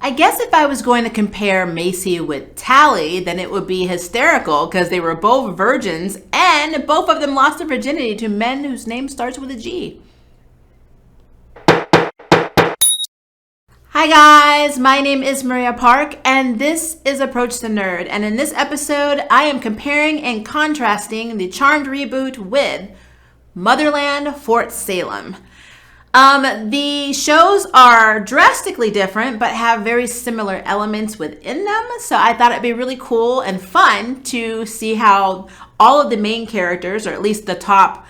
I guess if I was going to compare Macey with Tali, then it would be hysterical because they were both virgins and both of them lost their virginity to men whose name starts with a G. Hi guys, my name is Maria Park and this is Approach the Nerd. And in this episode, I am comparing and contrasting the Charmed reboot with Motherland, Fort Salem. The shows are drastically different, but have very similar elements within them. So I thought it'd be really cool and fun to see how all of the main characters, or at least the top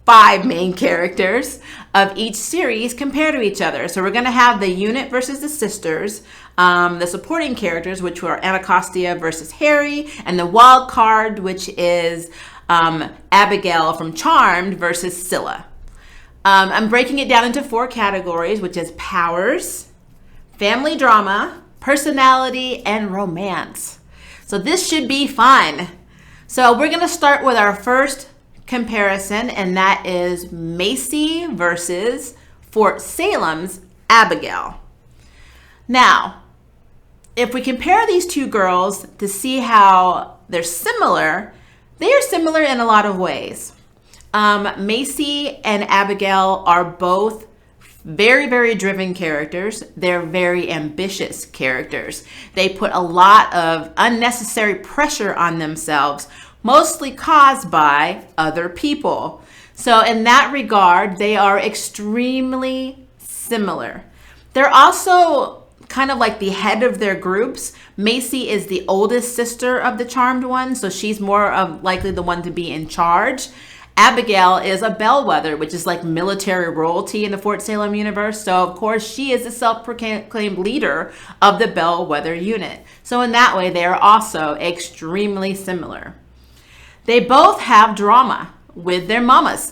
5 main characters of each series, compare to each other. So we're going to have the unit versus the sisters, the supporting characters, which were Anacostia versus Harry, and the wild card, which is Abigail from Charmed versus Scylla. I'm breaking it down into 4 categories, which is powers, family drama, personality, and romance. So this should be fun. So we're going to start with our first comparison, and that is Macey versus Fort Salem's Abigail. Now, if we compare these 2 girls to see how they're similar, they are similar in a lot of ways. Macey and Abigail are both very, very driven characters. They're very ambitious characters. They put a lot of unnecessary pressure on themselves, mostly caused by other people. So in that regard, they are extremely similar. They're also kind of like the head of their groups. Macey is the oldest sister of the Charmed one, so she's more of likely the one to be in charge. Abigail is a bellwether, which is like military royalty in the Fort Salem universe. So, of course, she is the self-proclaimed leader of the bellwether unit. So in that way, they are also extremely similar. They both have drama with their mamas.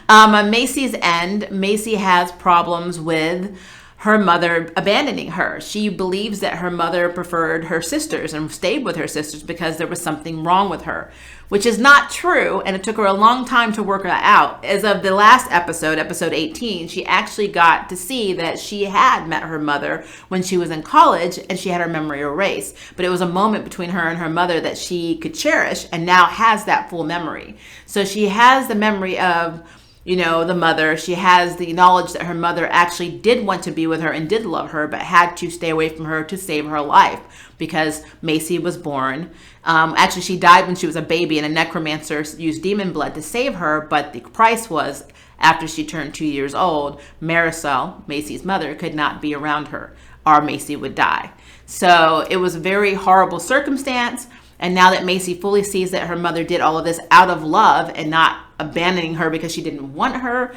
Macey's end, Macey has problems with her mother abandoning her. She believes that her mother preferred her sisters and stayed with her sisters because there was something wrong with her, which is not true, and it took her a long time to work that out. As of the last episode, episode 18, she actually got to see that she had met her mother when she was in college and she had her memory erased. But it was a moment between her and her mother that she could cherish and now has that full memory. So she has the memory of, the mother. She has the knowledge that her mother actually did want to be with her and did love her, but had to stay away from her to save her life because Macey was born. Actually, she died when she was a baby and a necromancer used demon blood to save her, but the price was after she turned 2 years old, Marisol, Macey's mother, could not be around her or Macey would die. So it was a very horrible circumstance. And now that Macey fully sees that her mother did all of this out of love and not abandoning her because she didn't want her,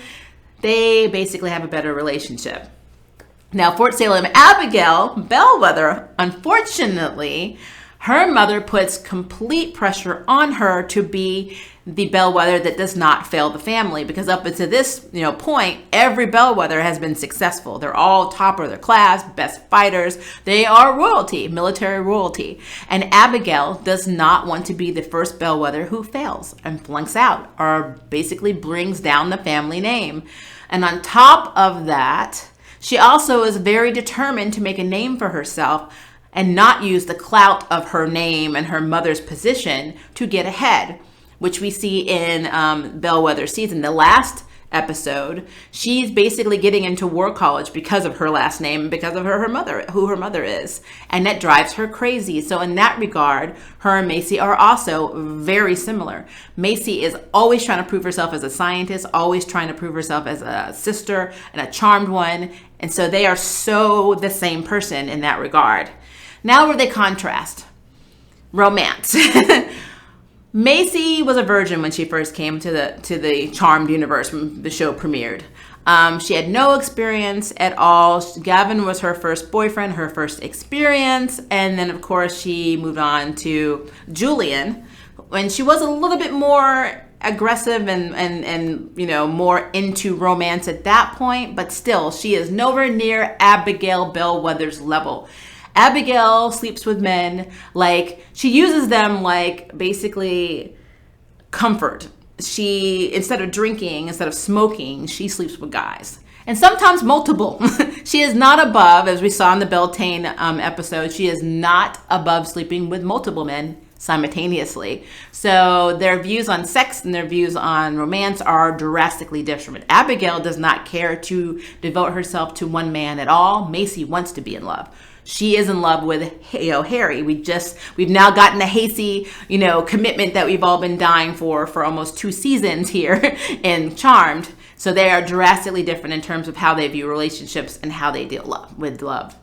they basically have a better relationship. Now, Fort Salem Abigail, bellwether, unfortunately, her mother puts complete pressure on her to be the bellwether that does not fail the family, because up until this point, every bellwether has been successful. They're all top of their class, best fighters. They are royalty, military royalty. And Abigail does not want to be the first bellwether who fails and flunks out or basically brings down the family name. And on top of that, she also is very determined to make a name for herself and not use the clout of her name and her mother's position to get ahead, which we see in Bellwether season. The last episode, she's basically getting into war college because of her last name and because of her mother, who her mother is. And that drives her crazy. So in that regard, her and Macey are also very similar. Macey is always trying to prove herself as a scientist, always trying to prove herself as a sister and a charmed one. And so they are so the same person in that regard. Now where they contrast. Romance. Macey was a virgin when she first came to the Charmed universe when the show premiered. She had no experience at all. Gavin was her first boyfriend, her first experience. And then, of course, she moved on to Julian when she was a little bit more aggressive and more into romance at that point. But still, she is nowhere near Abigail Bellwether's level. Abigail sleeps with men, she uses them basically comfort. She, instead of drinking, instead of smoking, she sleeps with guys. and sometimes multiple. She is not above, as we saw in the Beltane episode, she is not above sleeping with multiple men simultaneously. So their views on sex and their views on romance are drastically different. Abigail does not care to devote herself to one man at all. Macey wants to be in love. She is in love with Harry. We've now gotten a hasty, commitment that we've all been dying for almost 2 seasons here in Charmed. So they are drastically different in terms of how they view relationships and how they deal with love.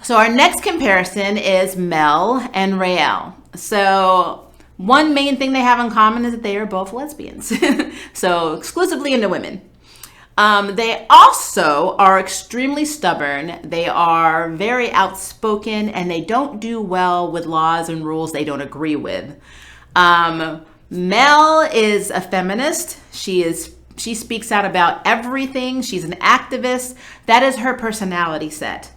So our next comparison is Mel and Raelle. So one main thing they have in common is that they are both lesbians. So exclusively into women. They also are extremely stubborn. They are very outspoken, and they don't do well with laws and rules they don't agree with. Mel is a feminist. She speaks out about everything. She's an activist. That is her personality set.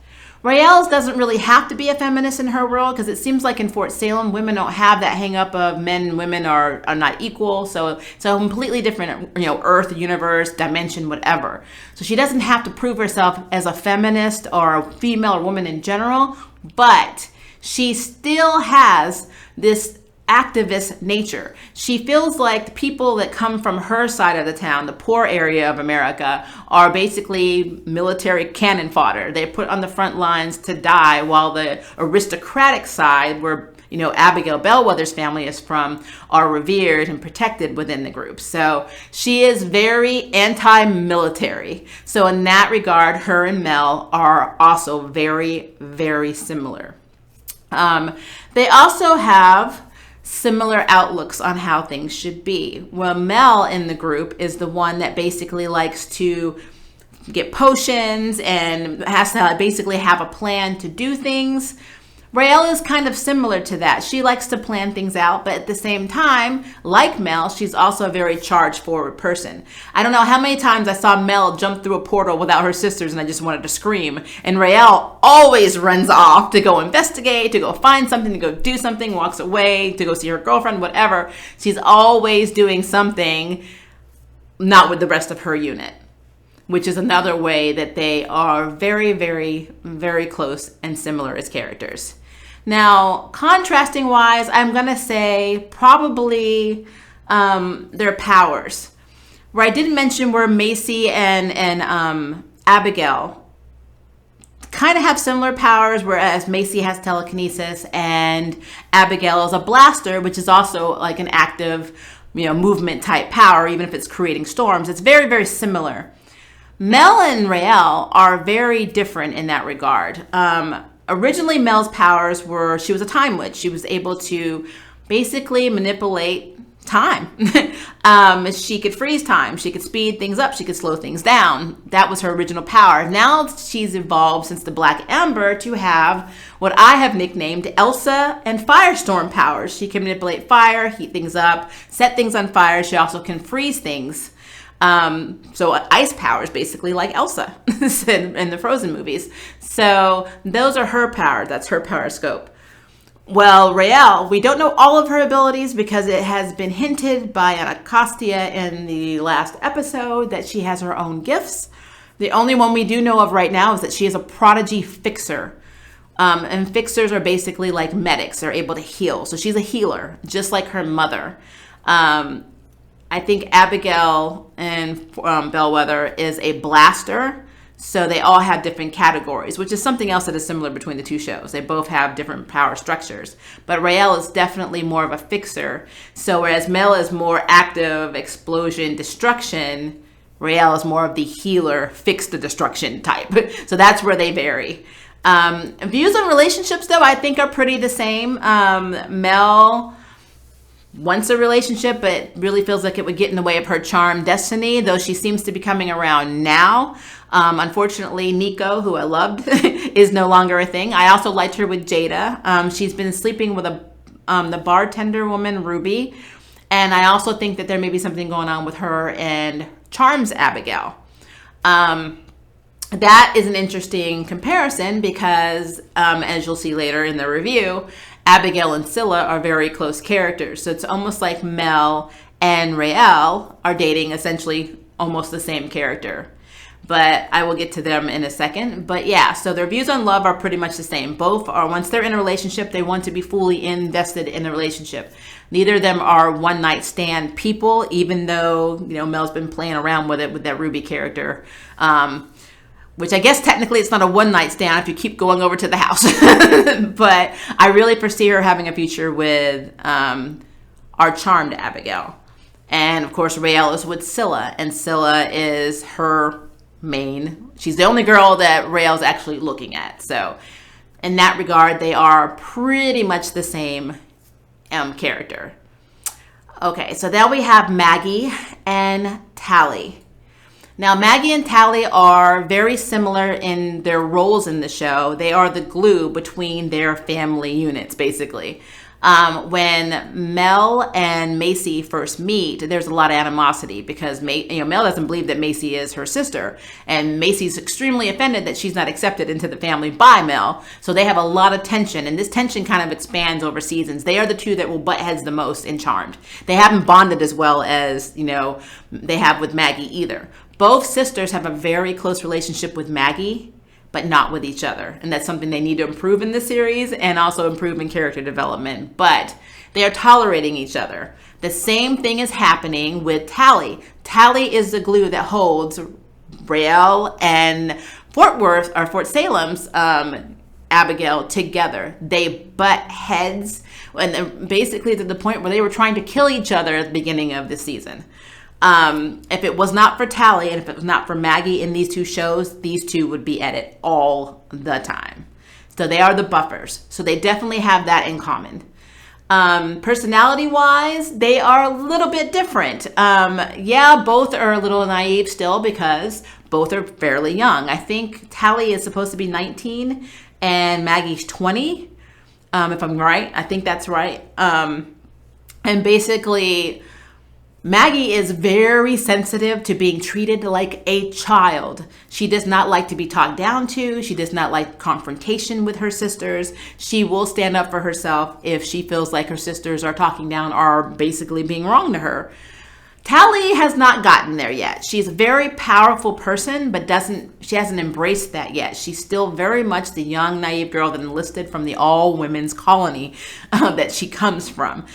Raelle doesn't really have to be a feminist in her world, because it seems like in Fort Salem, women don't have that hang up of men and women are not equal. So it's a completely different, earth, universe, dimension, whatever. So she doesn't have to prove herself as a feminist or a female or woman in general, but she still has this activist nature. She feels like the people that come from her side of the town, the poor area of America, are basically military cannon fodder. They're put on the front lines to die, while the aristocratic side, where Abigail Bellwether's family is from, are revered and protected within the group. So she is very anti-military. So in that regard, her and Mel are also very, very similar. They also have similar outlooks on how things should be. Well, Mel in the group is the one that basically likes to get potions and has to basically have a plan to do things. Raelle is kind of similar to that. She likes to plan things out, but at the same time, like Mel, she's also a very charged forward person. I don't know how many times I saw Mel jump through a portal without her sisters and I just wanted to scream. And Raelle always runs off to go investigate, to go find something, to go do something, walks away, to go see her girlfriend, whatever. She's always doing something not with the rest of her unit, which is another way that they are very, very, very close and similar as characters. Now, contrasting wise, I'm going to say probably their powers. Where I didn't mention where Macey and Abigail kind of have similar powers, whereas Macey has telekinesis and Abigail is a blaster, which is also like an active, movement type power, even if it's creating storms. It's very, very similar. Mel and Raelle are very different in that regard. Originally, Mel's powers were, she was a time witch. She was able to basically manipulate time. She could freeze time. She could speed things up. She could slow things down. That was her original power. Now she's evolved since the Black Amber to have what I have nicknamed Elsa and Firestorm powers. She can manipulate fire, heat things up, set things on fire. She also can freeze things. So ice powers, basically like Elsa in the Frozen movies. So those are her powers. That's her power scope. Well, Raelle, we don't know all of her abilities because it has been hinted by Anacostia in the last episode that she has her own gifts. The only one we do know of right now is that she is a prodigy fixer. And fixers are basically like medics. They're able to heal. So she's a healer, just like her mother. I think Abigail and Bellwether is a blaster. So they all have different categories, which is something else that is similar between the two shows. They both have different power structures. But Raelle is definitely more of a fixer. So whereas Mel is more active, explosion, destruction, Raelle is more of the healer, fix the destruction type. So that's where they vary. Views on relationships, though, I think are pretty the same. Mel wants a relationship, but really feels like it would get in the way of her charm destiny, though she seems to be coming around now. Unfortunately, Nico, who I loved, is no longer a thing. I also liked her with Jada. She's been sleeping with the bartender woman, Ruby. And I also think that there may be something going on with her and Charm's Abigail. That is an interesting comparison because, as you'll see later in the review, Abigail and Scylla are very close characters. So it's almost like Mel and Raelle are dating essentially almost the same character. but I will get to them in a second. But yeah, so their views on love are pretty much the same. Both are, once they're in a relationship, they want to be fully invested in the relationship. Neither of them are one night stand people, even though, Mel's been playing around with it with that Ruby character. Which I guess technically it's not a one night stand if you keep going over to the house. But I really foresee her having a future with our charmed Abigail. And of course, Raelle is with Scylla, and Scylla is her main. She's the only girl that Raelle's actually looking at. So in that regard, they are pretty much the same character. Okay, so now we have Maggie and Tali. Now, Maggie and Tali are very similar in their roles in the show. They are the glue between their family units, basically. When Mel and Macey first meet, there's a lot of animosity because Mel doesn't believe that Macey is her sister, and Macey's extremely offended that she's not accepted into the family by Mel. So they have a lot of tension, and this tension kind of expands over seasons. They are the two that will butt heads the most in Charmed. They haven't bonded as well as they have with Maggie either. Both sisters have a very close relationship with Maggie, but not with each other. And that's something they need to improve in the series and also improve in character development. But they are tolerating each other. The same thing is happening with Tali. Tali is the glue that holds Raelle and Fort Salem's Abigail together. They butt heads, and basically to the point where they were trying to kill each other at the beginning of the season. If it was not for Tali and if it was not for Maggie in these two shows, these two would be at it all the time. So they are the buffers. So they definitely have that in common. Personality-wise, they are a little bit different. Both are a little naive still because both are fairly young. I think Tali is supposed to be 19 and Maggie's 20, if I'm right. I think that's right. And basically, Maggie is very sensitive to being treated like a child. She does not like to be talked down to. She does not like confrontation with her sisters. She will stand up for herself if she feels like her sisters are talking down or basically being wrong to her. Tali has not gotten there yet. She's a very powerful person, but she hasn't embraced that yet. She's still very much the young, naive girl that enlisted from the all-women's colony that she comes from.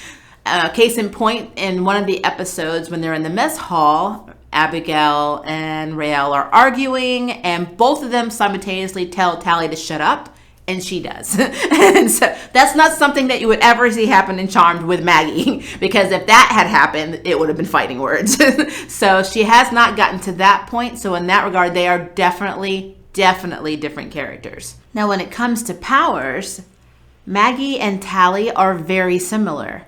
Case in point, in one of the episodes when they're in the mess hall, Abigail and Raelle are arguing, and both of them simultaneously tell Tali to shut up, and she does. And so that's not something that you would ever see happen in Charmed with Maggie, because if that had happened, it would have been fighting words. So she has not gotten to that point. So in that regard, they are definitely different characters. Now, when it comes to powers, Maggie and Tali are very similar.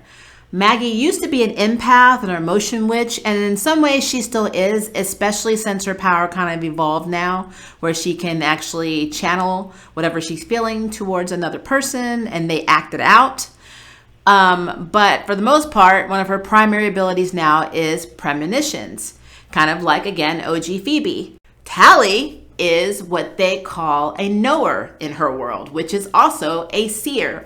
Maggie used to be an empath and an emotion witch, and in some ways she still is, especially since her power kind of evolved now, where she can actually channel whatever she's feeling towards another person and they act it out. But for the most part, one of her primary abilities now is premonitions, kind of like, again, OG Phoebe. Tali is what they call a knower in her world, which is also a seer.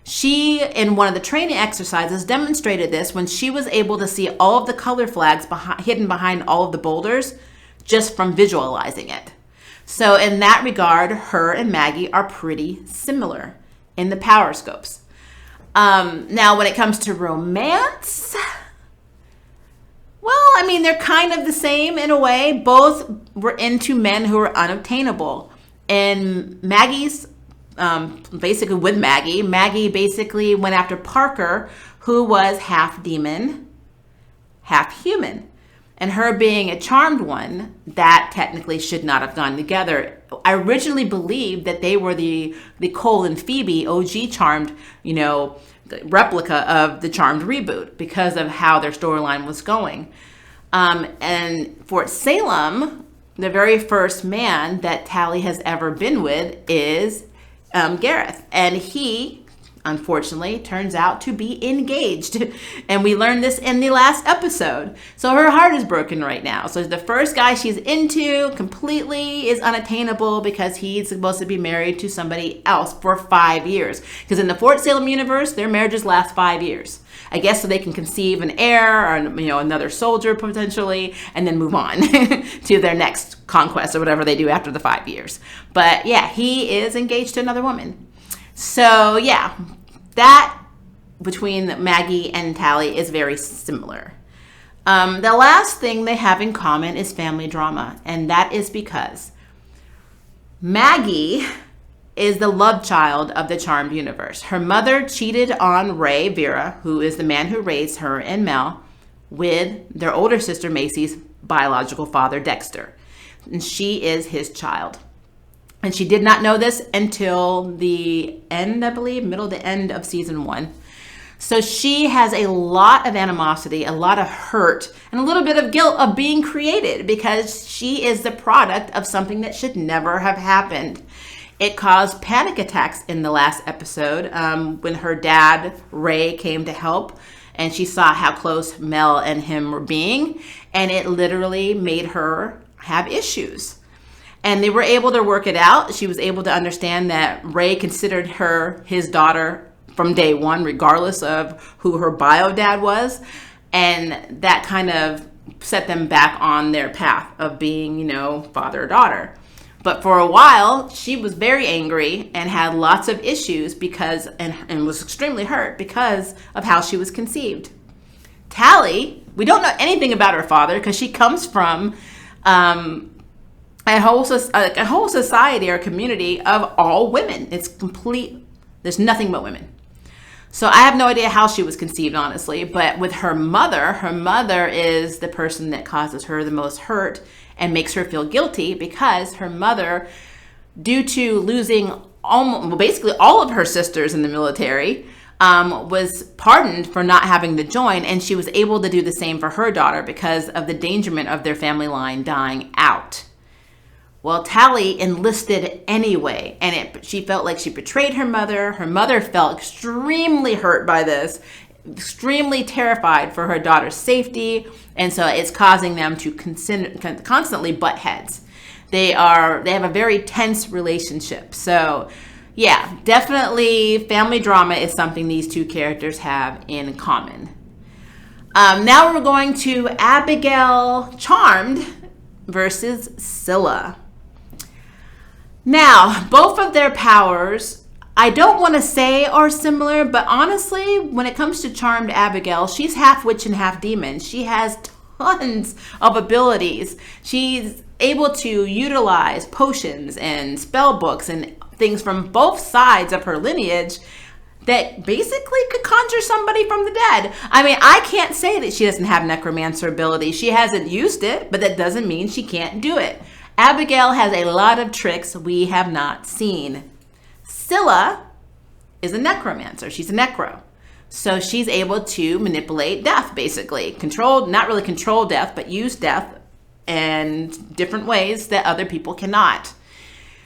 She, in one of the training exercises, demonstrated this when she was able to see all of the color flags hidden behind all of the boulders just from visualizing it. So in that regard, her and Maggie are pretty similar in the power scopes. Now, when it comes to romance, well, I mean, they're kind of the same in a way. Both were into men who were unobtainable. And Maggie's basically with Maggie basically went after Parker, who was half demon, half human. And her being a charmed one, that technically should not have gone together. I originally believed that they were the Cole and Phoebe OG charmed, replica of the Charmed reboot because of how their storyline was going. And Fort Salem, the very first man that Tali has ever been with is Gareth, and he unfortunately, turns out to be engaged. And we learned this in the last episode. So her heart is broken right now. So the first guy she's into completely is unattainable because he's supposed to be married to somebody else for 5 years. Because in the Fort Salem universe, their marriages last 5 years. I guess so they can conceive an heir or, another soldier potentially, and then move on to their next conquest or whatever they do after the 5 years. But yeah, he is engaged to another woman. So yeah, that between Maggie and Tali is very similar. The last thing they have in common is family drama, and that is because Maggie is the love child of the Charmed universe. Her mother cheated on Ray Vera, who is the man who raised her and Mel, with their older sister Macey's biological father, Dexter. And she is his child. And she did not know this until the end, I believe, middle to end of season 1. So she has a lot of animosity, a lot of hurt, and a little bit of guilt of being created because she is the product of something that should never have happened. It caused panic attacks in the last episode when her dad, Ray, came to help. And she saw how close Mel and him were being. And it literally made her have issues. And they were able to work it out. She was able to understand that Ray considered her his daughter from day one, regardless of who her bio dad was. And that kind of set them back on their path of being, father-daughter. But for a while, she was very angry and had lots of issues because, and was extremely hurt because of how she was conceived. Tali, we don't know anything about her father because she comes from a whole society or community of all women. It's complete. There's nothing but women. So I have no idea how she was conceived, honestly. But with her mother is the person that causes her the most hurt and makes her feel guilty because her mother, due to losing basically all of her sisters in the military, was pardoned for not having to join, and she was able to do the same for her daughter because of the endangerment of their family line dying out. Well, Tali enlisted anyway, and she felt like she betrayed her mother. Her mother felt extremely hurt by this, extremely terrified for her daughter's safety, and so it's causing them to constantly butt heads. They have a very tense relationship. So yeah, definitely family drama is something these two characters have in common. Now we're going to Abigail Charmed versus Scylla. Now, both of their powers, I don't want to say are similar, but honestly, when it comes to Charmed Abigail, she's half witch and half demon. She has tons of abilities. She's able to utilize potions and spell books and things from both sides of her lineage that basically could conjure somebody from the dead. I mean, I can't say that she doesn't have necromancer ability. She hasn't used it, but that doesn't mean she can't do it. Abigail has a lot of tricks we have not seen. Scylla is a necromancer. She's a necro. So she's able to manipulate death, basically. Not really control death, but use death in different ways that other people cannot.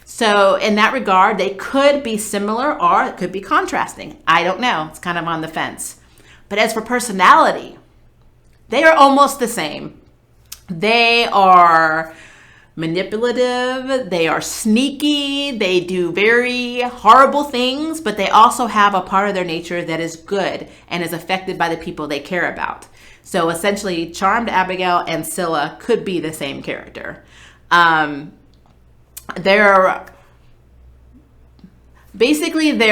So in that regard, they could be similar or it could be contrasting. I don't know. It's kind of on the fence. But as for personality, they are almost the same. They are manipulative, they are sneaky, they do very horrible things, but they also have a part of their nature that is good and is affected by the people they care about. So essentially, Charmed Abigail and Scylla could be the same character. Their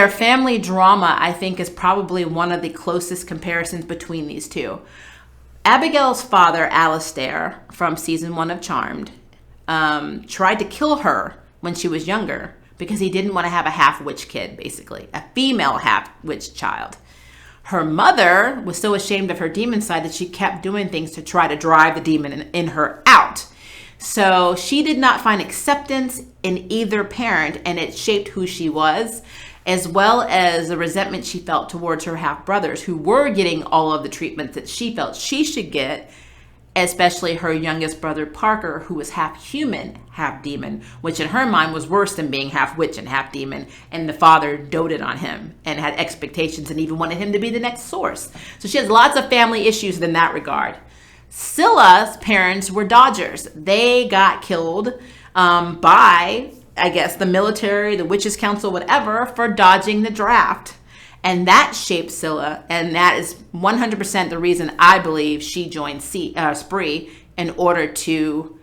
family drama, I think, is probably one of the closest comparisons between these two. Abigail's father, Alistair, from season 1 of Charmed, tried to kill her when she was younger because he didn't want to have a half-witch kid, basically, a female half-witch child. Her mother was so ashamed of her demon side that she kept doing things to try to drive the demon in her out. So she did not find acceptance in either parent, and it shaped who she was, as well as the resentment she felt towards her half-brothers who were getting all of the treatment that she felt she should get, especially her youngest brother Parker, who was half human, half demon, which in her mind was worse than being half witch and half demon. And the father doted on him and had expectations and even wanted him to be the next source. So she has lots of family issues in that regard. Scylla's parents were Dodgers. They got killed by, I guess, the military, the Witches' Council, whatever, for dodging the draft. And that shaped Scylla, and that is 100% the reason I believe she joined Spree in order to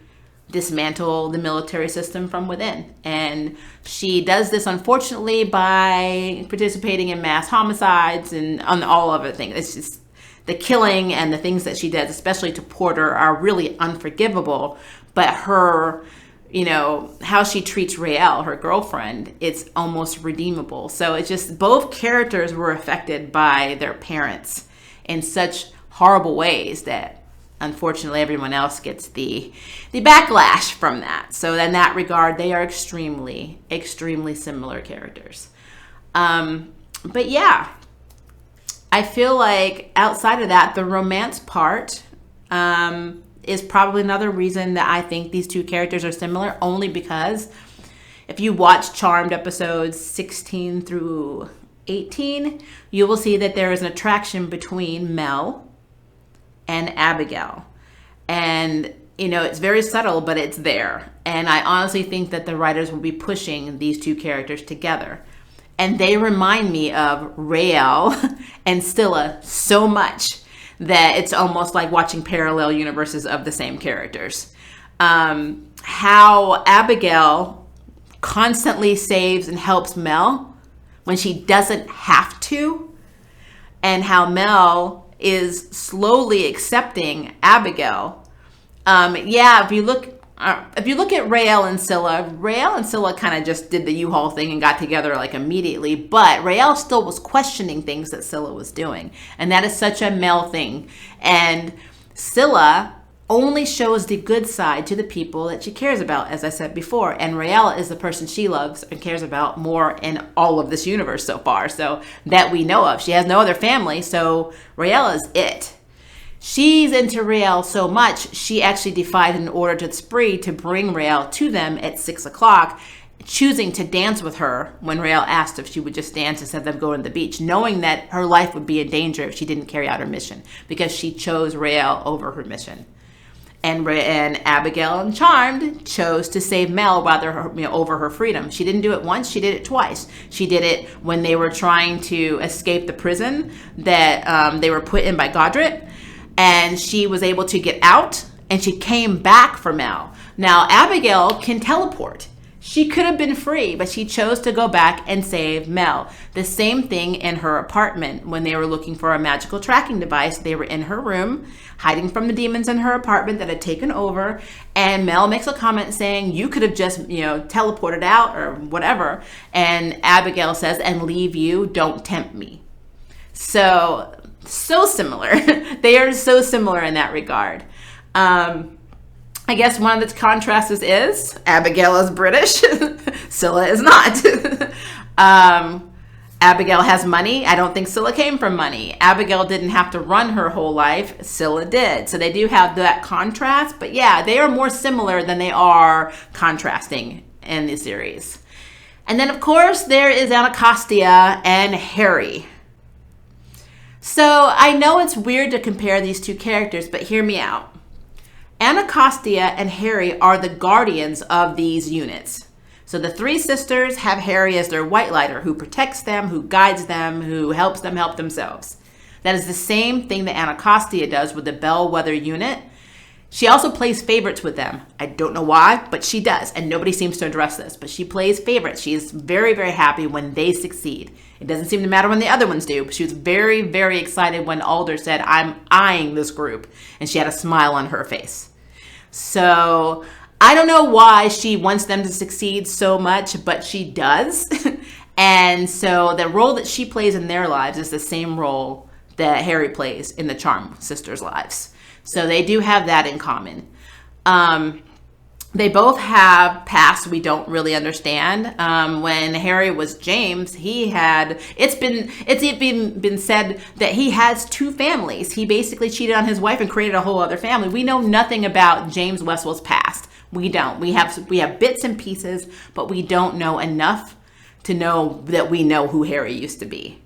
dismantle the military system from within. And she does this, unfortunately, by participating in mass homicides and on all other things. It's just the killing and the things that she does, especially to Porter, are really unforgivable. But her, how she treats Raelle, her girlfriend, it's almost redeemable. So it's just both characters were affected by their parents in such horrible ways that unfortunately everyone else gets the backlash from that. So in that regard, they are extremely, extremely similar characters. But yeah, I feel like outside of that, the romance part is probably another reason that I think these two characters are similar, only because if you watch Charmed episodes 16 through 18, you will see that there is an attraction between Mel and Abigail. And, it's very subtle, but it's there. And I honestly think that the writers will be pushing these two characters together. And they remind me of Raelle and Scylla so much that it's almost like watching parallel universes of the same characters. How Abigail constantly saves and helps Mel when she doesn't have to, and how Mel is slowly accepting Abigail. If you look at Raelle and Scylla kind of just did the U-Haul thing and got together like immediately, but Raelle still was questioning things that Scylla was doing. And that is such a Mel thing. And Scylla only shows the good side to the people that she cares about, as I said before. And Raelle is the person she loves and cares about more in all of this universe so far, so that we know of. She has no other family, so Raelle is it. She's into Raelle so much, she actually defied an order to Spree to bring Raelle to them at 6 o'clock, choosing to dance with her when Raelle asked if she would just dance instead of going to the beach, knowing that her life would be in danger if she didn't carry out her mission, because she chose Raelle over her mission. And Abigail and Charmed chose to save Mel rather over her freedom. She didn't do it once, she did it twice. She did it when they were trying to escape the prison that they were put in by Godrit. And she was able to get out, and she came back for Mel. Now, Abigail can teleport. She could have been free, but she chose to go back and save Mel. The same thing in her apartment. When they were looking for a magical tracking device, they were in her room, hiding from the demons in her apartment that had taken over. And Mel makes a comment saying, you could have just, teleported out or whatever. And Abigail says, and leave you, don't tempt me. So similar. They are so similar in that regard. I guess one of the contrasts is Abigail is British, Scylla is not. Abigail has money. I don't think Scylla came from money. Abigail didn't have to run her whole life. Scylla did. So they do have that contrast. But yeah, they are more similar than they are contrasting in the series. And then, of course, there is Anacostia and Harry. So I know it's weird to compare these two characters, but hear me out. Anacostia and Harry are the guardians of these units. So the three sisters have Harry as their white lighter, who protects them, who guides them, who helps them help themselves. That is the same thing that Anacostia does with the Bellwether unit. She also plays favorites with them. I don't know why, but she does, and nobody seems to address this, but she plays favorites. She is very, very happy when they succeed. It doesn't seem to matter when the other ones do, but she was very, very excited when Alder said, I'm eyeing this group, and she had a smile on her face. So I don't know why she wants them to succeed so much, but she does. And so the role that she plays in their lives is the same role that Harry plays in the Charm sisters' lives. So they do have that in common. They both have pasts we don't really understand. When Harry was James, it's even been said that he has two families. He basically cheated on his wife and created a whole other family. We know nothing about James Westwell's past. We don't. We have bits and pieces, but we don't know enough to know that we know who Harry used to be.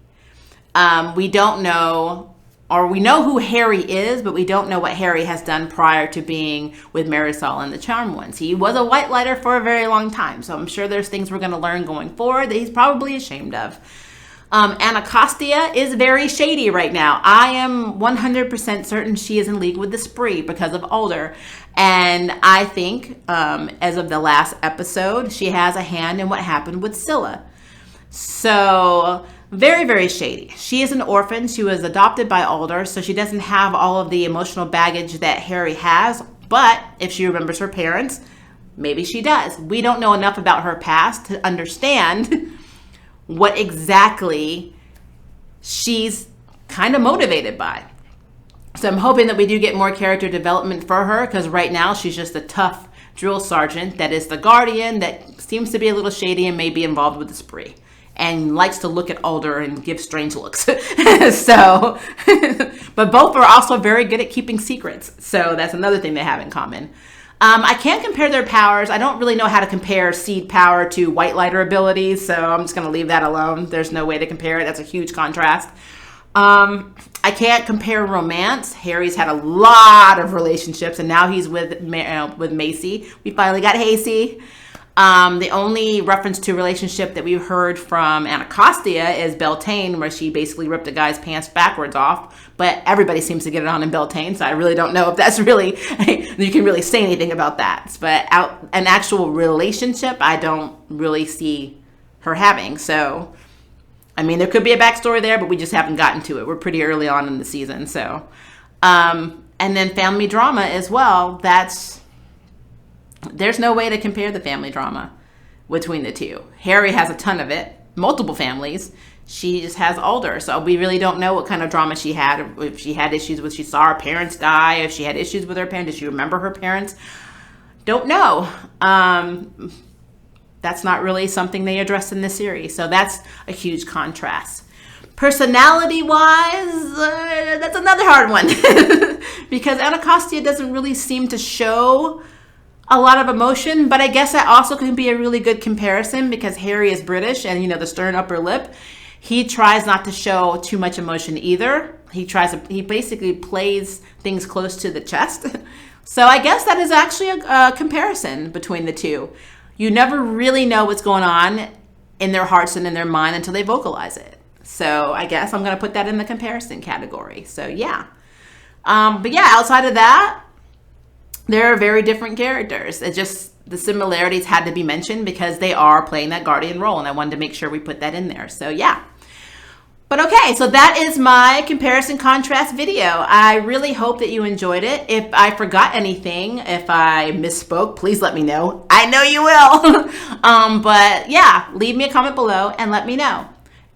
We don't know, or we know who Harry is, but we don't know what Harry has done prior to being with Marisol and the Charmed Ones. He was a white lighter for a very long time, so I'm sure there's things we're going to learn going forward that he's probably ashamed of. Anacostia is very shady right now. I am 100% certain she is in league with the Spree because of Alder. And I think, as of the last episode, she has a hand in what happened with Scylla. So, very, very shady. She is an orphan. She was adopted by Alder, so she doesn't have all of the emotional baggage that Harry has. But if she remembers her parents, maybe she does. We don't know enough about her past to understand what exactly she's kind of motivated by. So I'm hoping that we do get more character development for her, because right now she's just a tough drill sergeant that is the guardian that seems to be a little shady and may be involved with the Spree and likes to look at Alder and give strange looks. So, but both are also very good at keeping secrets. So that's another thing they have in common. I can't compare their powers. I don't really know how to compare seed power to white lighter abilities, so I'm just going to leave that alone. There's no way to compare it. That's a huge contrast. I can't compare romance. Harry's had a lot of relationships, and now he's with Macey. We finally got Hasty. The only reference to relationship that we've heard from Anacostia is Beltane, where she basically ripped a guy's pants backwards off. But everybody seems to get it on in Beltane, so I really don't know if that's really, you can really say anything about that. But an actual relationship, I don't really see her having. So, I mean, there could be a backstory there, but we just haven't gotten to it. We're pretty early on in the season, so. And then family drama as well. There's no way to compare the family drama between the two. Harry has a ton of it, multiple families. She just has Alder, so we really don't know what kind of drama she had. If she had issues with, she saw her parents die, if she had issues with her parents, did she remember her parents? Don't know. That's not really something they addressed in this series, so that's a huge contrast. Personality-wise, that's another hard one because Anacostia doesn't really seem to show a lot of emotion, but I guess that also can be a really good comparison because Harry is British and, the stern upper lip. He tries not to show too much emotion either. He basically plays things close to the chest. So I guess that is actually a comparison between the two. You never really know what's going on in their hearts and in their mind until they vocalize it. So I guess I'm going to put that in the comparison category. So yeah. But yeah, outside of that, they're very different characters. It just, the similarities had to be mentioned because they are playing that guardian role, and I wanted to make sure we put that in there. So yeah. But okay, so that is my comparison contrast video. I really hope that you enjoyed it. If I forgot anything, if I misspoke, please let me know. I know you will. But yeah, leave me a comment below and let me know.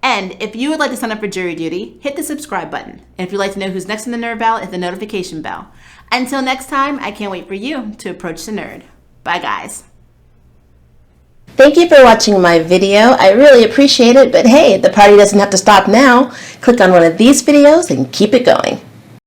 And if you would like to sign up for jury duty, hit the subscribe button. And if you'd like to know who's next in the nerd ballot, hit the notification bell. Until next time, I can't wait for you to approach the nerd. Bye, guys. Thank you for watching my video. I really appreciate it, but hey, the party doesn't have to stop now. Click on one of these videos and keep it going.